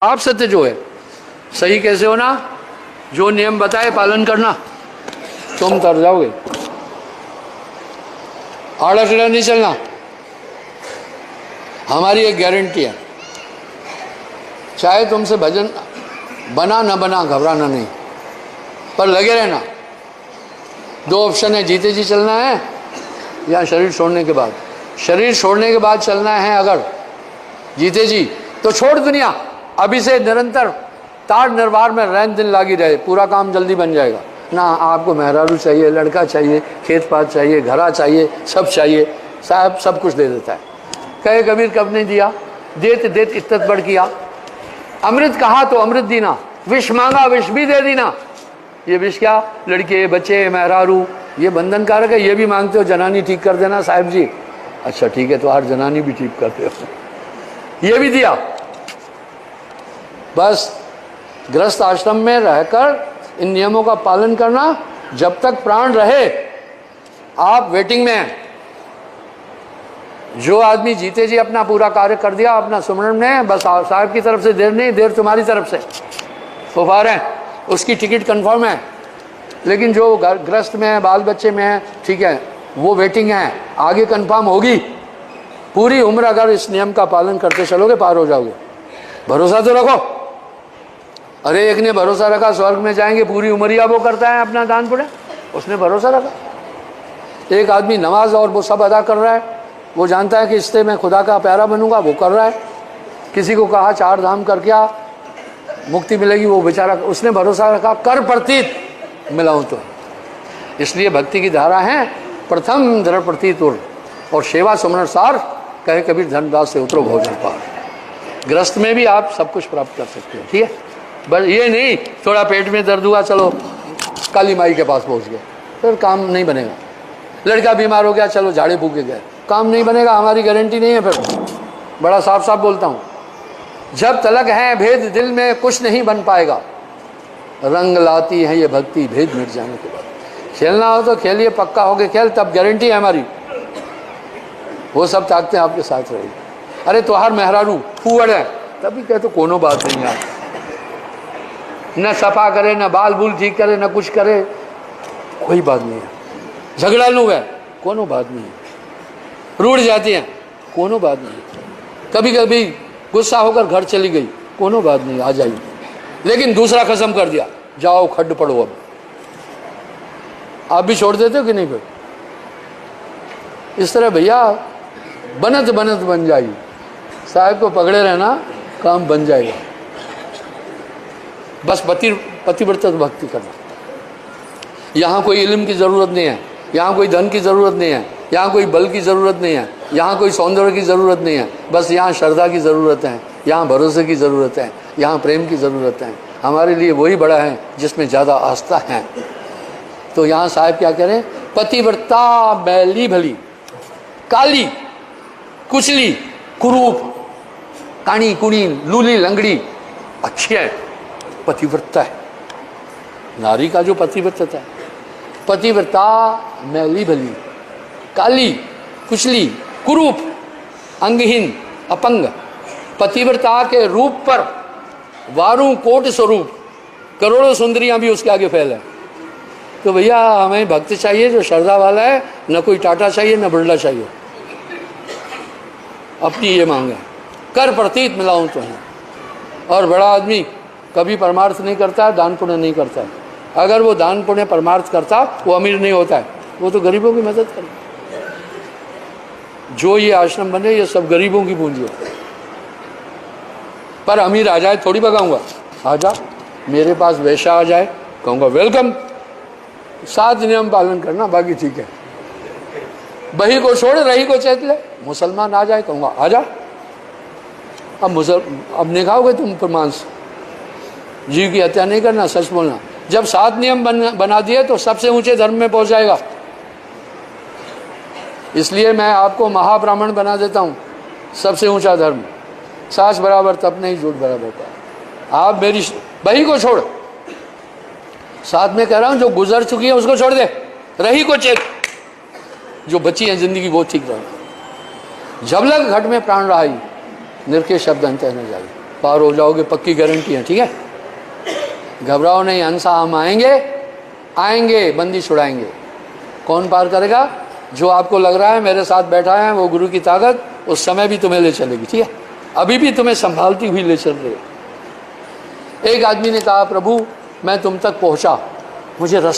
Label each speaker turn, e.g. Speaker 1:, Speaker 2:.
Speaker 1: आप सत्य जो है सही कैसे होना, जो नियम बताए पालन करना, तुम तर जाओगे। आड़ा टेढ़ा नहीं चलना, हमारी एक गारंटी है। चाहे तुमसे भजन बना न बना, घबराना नहीं, पर लगे रहना। दो ऑप्शन है, जीते जी चलना है या शरीर छोड़ने के बाद। शरीर छोड़ने के बाद चलना है अगर जीते जी, तो छोड़ दुनिया, अभी से निरंतर तार निर्वार में रैन दिन लागी रहे, पूरा काम जल्दी बन जाएगा। ना आपको मेहरारू चाहिए, लड़का चाहिए, खेत पात चाहिए, घरा चाहिए, सब चाहिए, साहब सब कुछ दे देता है। कहे कबीर कब नहीं दिया, देत देत इत्तत बढ़ किया। अमृत कहा तो अमृत दीना, विष मांगा विष भी दे दीना। ये विष क्या, लड़के बच्चे मेहरारू, ये बंधन कारक है। ये भी मांगते हो जनानी ठीक कर देना साहब जी, अच्छा ठीक है, तो हर जनानी भी ठीक करते हो, ये भी दिया। बस गृहस्थ आश्रम में रहकर इन नियमों का पालन करना, जब तक प्राण रहे आप वेटिंग में हैं। जो आदमी जीते जी अपना पूरा कार्य कर दिया अपना सुमरण में, बस साहब की तरफ से देर नहीं, देर तुम्हारी तरफ से फुफार है, उसकी टिकट कंफर्म है। लेकिन जो ग्रस्त में है, बाल बच्चे में है, ठीक है, वो वेटिंग है, आगे कंफर्म होगी। पूरी उम्र अगर इस नियम का पालन करते चलोगे पार हो जाओगे। भरोसा तो रखो। अरे एक ने भरोसा रखा स्वर्ग में जाएंगे, पूरी उमरिया वो करता है अपना दान पुण्य, उसने भरोसा रखा। एक आदमी नमाज और वो सब अदा कर रहा है, वो जानता है कि इससे मैं खुदा का प्यारा बनूंगा, वो कर रहा है। किसी को कहा 4 धाम करके आ मुक्ति मिलेगी, वो बेचारा उसने भरोसा रखा कर प्रतीत मिलाऊं तो। इसलिए भक्ति की धारा है प्रथम दृढ़ प्रतीत और सेवा सुमरण सार, कहे कबीर धर्मदास से उतरो भोजन पार। ग्रस्त में भी आप सब कुछ प्राप्त कर सकते हो, ठीक है। बस ये नहीं थोड़ा पेट में दर्द हुआ चलो काली माई के पास पहुंच गए, फिर काम नहीं बनेगा। लड़का बीमार हो गया चलो झाड़े फूके गए, काम नहीं बनेगा, हमारी गारंटी नहीं है। फिर बड़ा साफ साफ बोलता हूँ, जब तलक है भेद दिल में कुछ नहीं बन पाएगा। रंग लाती है ये भक्ति भेद मिट जाने के बाद। खेलना हो तो खेलिए, पक्का हो गया खेल, तब गारंटी है हमारी, वो सब ताकतें आपके साथ रहेगी। अरे तोहार मेहरारू फूअड़ है, तभी कहे तो कोनो बात नहीं यार, न सफा करे, न बाल बूल ठीक करे, न कुछ करे, कोई बात नहीं है। झगड़ा लू है, कोनो बात नहीं है। रूठ जाती हैं, कोनो बात नहीं है। कभी कभी गुस्सा होकर घर चली गई, कोनो बात नहीं, आ जाइए। लेकिन दूसरा कसम कर दिया, जाओ खड्ड पड़ो। अब आप भी छोड़ देते हो कि नहीं? फिर इस तरह भैया बनत बनत बन जाइए, साहब को पकड़े रहना, काम बन जाएगा। बस पतिव्रता भक्ति करना। यहाँ कोई इल्म की ज़रूरत नहीं है, यहाँ कोई धन की ज़रूरत नहीं है, यहाँ कोई बल की ज़रूरत नहीं है, यहाँ कोई सौंदर्य की ज़रूरत नहीं है। बस यहाँ श्रद्धा की ज़रूरत है, यहाँ भरोसे की ज़रूरत है, यहाँ प्रेम की ज़रूरत है। हमारे लिए वही बड़ा है जिसमें ज़्यादा आस्था है। तो यहाँ साहब क्या करें, पतिव्रता मैली भली, काली कुचली कुरूप, कानी कुनी लूली लंगड़ी अच्छी है, पतिव्रता है। नारी का जो पतिव्रता है, पतिव्रता मैली भली, काली कुचली कुरूप, अंगहीन अपंग, पतिव्रता के रूप पर वारू कोट स्वरूप, करोड़ों सुंदरियां भी उसके आगे फैल है। तो भैया हमें भक्त चाहिए जो श्रद्धा वाला है, न कोई टाटा चाहिए न बिरला चाहिए, अपनी ये मांग है, कर प्रतीत मिलाऊं तो है। और बड़ा आदमी कभी परमार्थ नहीं करता है, दान पुण्य नहीं करता है। अगर वो दान पुण्य परमार्थ करता वो अमीर नहीं होता है, वो तो गरीबों की मदद करता। जो ये आश्रम बने ये सब गरीबों की पूंजी है। पर अमीर आ जाए थोड़ी भगाऊंगा, आ जा मेरे पास वैसा आ जाए कहूँगा वेलकम, 7 नियम पालन करना, बाकी ठीक है। बही को छोड़ रही को चेत ले, मुसलमान आ जाए कहूँगा आ जा। अब नहीं खाओगे तुम प्रमांस, जीव की हत्या नहीं करना, सच बोलना। जब 7 नियम बना दिए तो सबसे ऊंचे धर्म में पहुंच जाएगा। इसलिए मैं आपको महाब्राह्मण बना देता हूँ, सबसे ऊंचा धर्म। सास बराबर तप नहीं, झूठ बराबर पाप। आप मेरी बही को छोड़, साथ में कह रहा हूँ जो गुजर चुकी है उसको छोड़ दे, रही को चेत, जो बची है जिंदगी वो ठीक रहे। जब लग घट में प्राण रहाई, निर्के शब्द अंत न जाए। पार हो जाओगे, पक्की गारंटी है, ठीक है। घबराओ नहीं, हंसा हम आएंगे, आएंगे, बंदी छुड़ाएंगे। कौन पार करेगा? जो आपको लग रहा है मेरे साथ बैठा है वो गुरु की ताकत उस समय भी तुम्हें ले चलेगी, ठीक है। अभी भी तुम्हें संभालती हुई ले चल रही है। एक आदमी ने कहा, प्रभु मैं तुम तक पहुंचा, मुझे